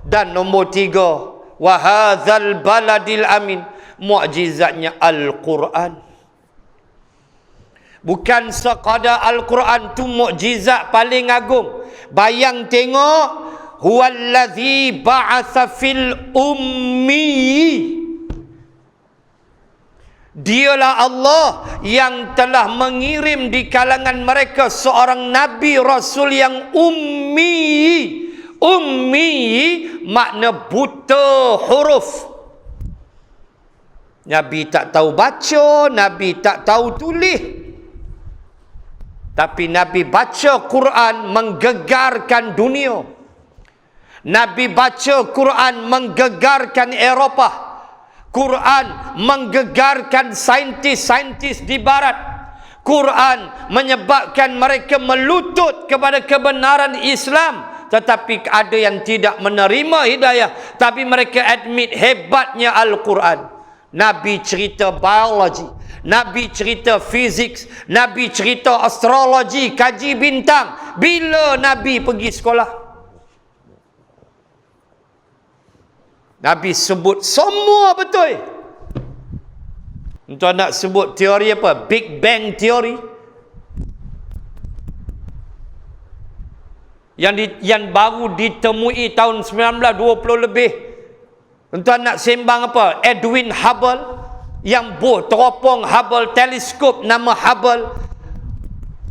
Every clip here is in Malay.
Dan nombor 3, wa hadzal baladil amin, mukjizatnya Al-Quran. Bukan sekadar Al-Quran tu mukjizat paling agung. Bayang tengok, huwallazi ba'atsa fil ummi. Dialah Allah yang telah mengirim di kalangan mereka seorang Nabi Rasul yang ummi. Ummi makna buta huruf. Nabi tak tahu baca, Nabi tak tahu tulis. Tapi Nabi baca Quran menggegarkan dunia. Nabi baca Quran menggegarkan Eropah. Quran menggegarkan saintis-saintis di barat. Quran menyebabkan mereka melutut kepada kebenaran Islam. Tetapi ada yang tidak menerima hidayah, tapi mereka admit hebatnya Al-Quran. Nabi cerita biologi, Nabi cerita fizik, Nabi cerita astrologi, kaji bintang. Bila Nabi pergi sekolah? Nabi sebut semua betul. Tuan nak sebut teori apa? Big Bang teori. Yang baru ditemui tahun 1920 lebih. Tuan nak sembang apa? Edwin Hubble, yang teropong Hubble teleskop, nama Hubble.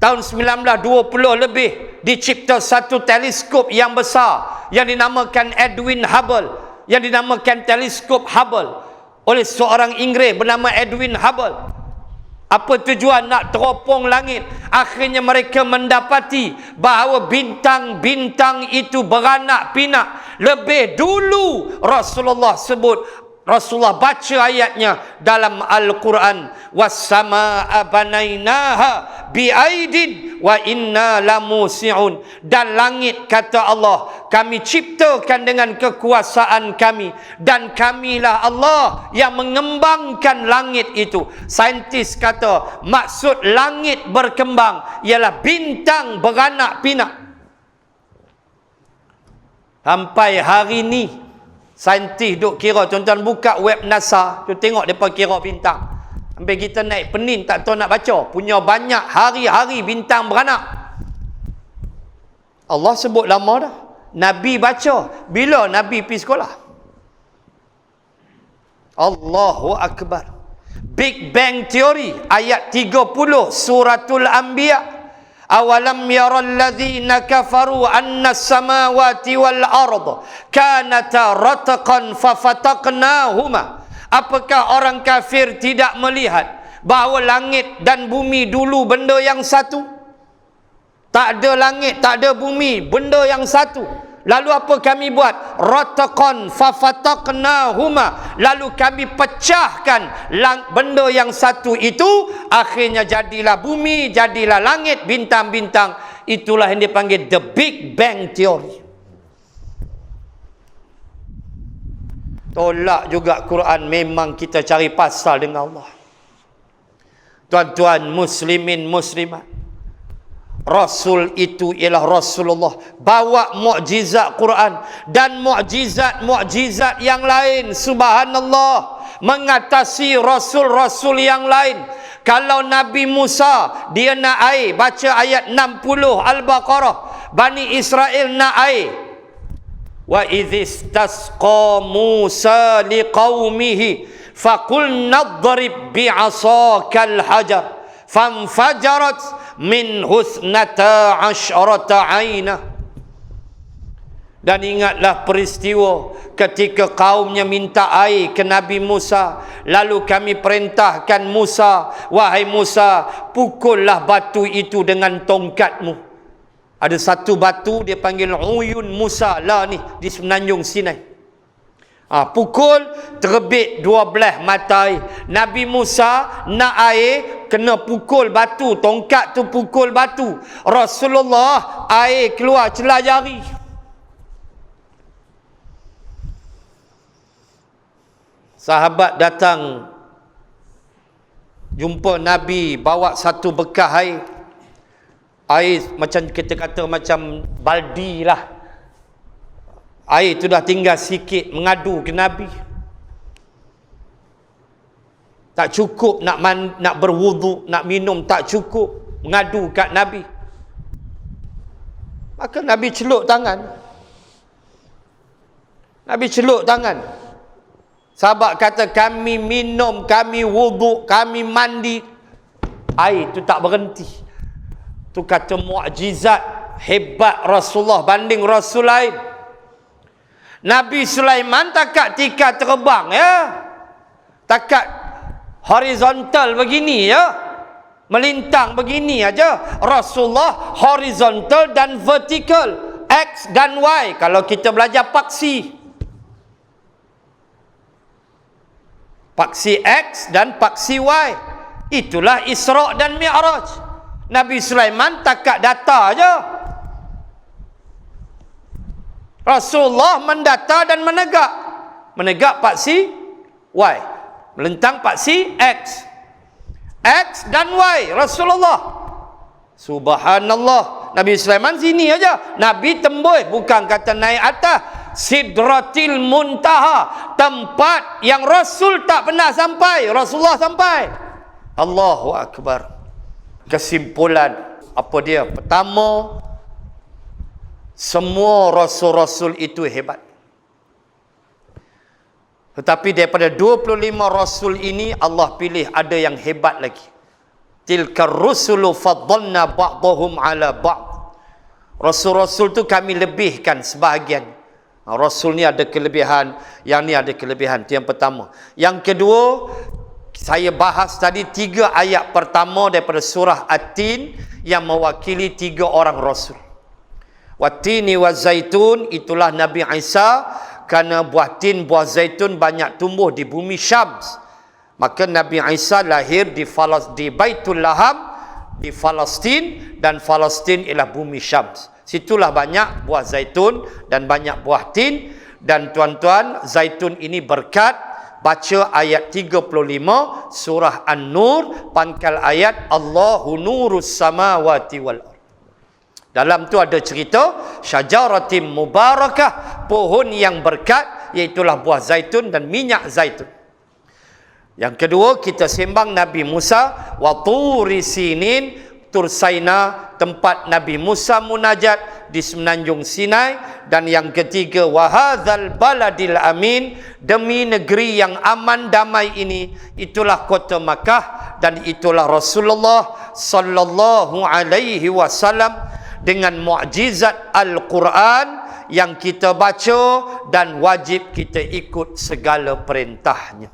Tahun 1920 lebih dicipta satu teleskop yang besar yang dinamakan Edwin Hubble, yang dinamakan teleskop Hubble oleh seorang Inggeris bernama Edwin Hubble. Apa tujuan? Nak teropong langit. Akhirnya mereka mendapati bahawa bintang-bintang itu beranak pinak. Lebih dulu Rasulullah baca ayatnya dalam Al-Quran, was-samaa'a banainaha bi'aidin wa inna lamusi'un. Dan langit, kata Allah, kami ciptakan dengan kekuasaan kami, dan kamilah Allah yang mengembangkan langit itu. Saintis kata maksud langit berkembang ialah bintang beranak pinak. Sampai hari ni saintis duk kira. Tuan-tuan buka web NASA, tu tengok depa kira bintang. Sampai kita naik pening tak tahu nak baca. Punya banyak hari-hari bintang beranak. Allah sebut lama dah. Nabi baca. Bila Nabi pergi sekolah? Allahu Akbar. Big Bang Theory ayat 30 suratul Anbiya. Awalam yaral ladzina kafaru anna samawati wal ard kanata ratqan fafataqnahuma. Apakah orang kafir tidak melihat bahawa langit dan bumi dulu benda yang satu? Tak ada langit, tak ada bumi, benda yang satu. Lalu apa kami buat? Ratqan fafataqnahuma. Lalu kami pecahkan benda yang satu itu, akhirnya jadilah bumi, jadilah langit, bintang-bintang. Itulah yang dipanggil the Big Bang Theory. Tolak juga Quran, memang kita cari pasal dengan Allah. Tuan-tuan muslimin muslimat, Rasul itu ialah Rasulullah, bawa mukjizat Quran dan mukjizat-mukjizat yang lain, subhanallah, mengatasi rasul-rasul yang lain. Kalau Nabi Musa dia nak air, baca ayat 60 Al-Baqarah, Bani Israel nak air. Wa idhistasqa Musa liqaumihi faqul nadrib bi'asakal hajar fanfajarat min husnata asyrata aina. Dan ingatlah peristiwa ketika kaumnya minta air ke Nabi Musa, lalu kami perintahkan Musa, wahai Musa, pukullah batu itu dengan tongkatmu. Ada satu batu dia panggil Uyun Musa lah ni di semenanjung Sinai. Pukul, terbit 12 mata air. Nabi Musa nak air, kena pukul batu, tongkat tu pukul batu. Rasulullah air keluar celah jari. Sahabat datang jumpa Nabi, bawa satu bekas air. Air macam kita kata macam baldi lah. Air tu dah tinggal sikit, mengadu ke Nabi. Tak cukup nak berwuduk, nak minum tak cukup, mengadu kat Nabi. Maka Nabi celuk tangan. Nabi celuk tangan. Sahabat kata, kami minum, kami wuduk, kami mandi, air tu tak berhenti. Tu kata mukjizat hebat Rasulullah banding Rasul lain. Nabi Sulaiman takat tika terbang ya. Takat horizontal begini ya. Melintang begini aja. Rasulullah horizontal dan vertical, X dan Y. Kalau kita belajar paksi, paksi X dan paksi Y. Itulah Isra' dan Mi'raj. Nabi Sulaiman takat data aja. Rasulullah mendata dan menegak. Menegak paksi Y, melintang paksi X. X dan Y Rasulullah. Subhanallah. Nabi Sulaiman sini aja. Nabi tembus, bukan kata naik atas. Sidratil Muntaha, tempat yang Rasul tak pernah sampai, Rasulullah sampai. Allahu Akbar. Kesimpulan apa dia? Pertama, semua rasul-rasul itu hebat. Tetapi daripada 25 rasul ini, Allah pilih ada yang hebat lagi. Tilkar rusulu faddalna ba'dahum ala ba'd. Rasul-rasul tu kami lebihkan sebahagian. Rasul ni ada kelebihan, yang ni ada kelebihan. Itu yang pertama. Yang kedua, saya bahas tadi 3 ayat pertama daripada surah At-Tin yang mewakili 3 orang rasul. Wattini wa zaitun, itulah Nabi Isa. Kerana buah tin, buah zaitun banyak tumbuh di bumi Syams. Maka Nabi Isa lahir di Baitul Laham, di Palestin, dan Palestin ialah bumi Syams. Situlah banyak buah zaitun dan banyak buah tin. Dan tuan-tuan, zaitun ini berkat. Baca ayat 35 surah An-Nur, pangkal ayat Allahu nurus samawati wal ardh. Dalam tu ada cerita syajaratim mubarakah, pohon yang berkat, iaitulah buah zaitun dan minyak zaitun. Yang kedua, kita sembang Nabi Musa, wa turi sinin, Tur Saina, tempat Nabi Musa munajat di semenanjung Sinai. Dan yang ketiga, wa hadzal baladil amin, demi negeri yang aman damai ini, itulah kota Makkah dan itulah Rasulullah sallallahu alaihi wasallam. Dengan mukjizat Al-Quran yang kita baca dan wajib kita ikut segala perintahnya.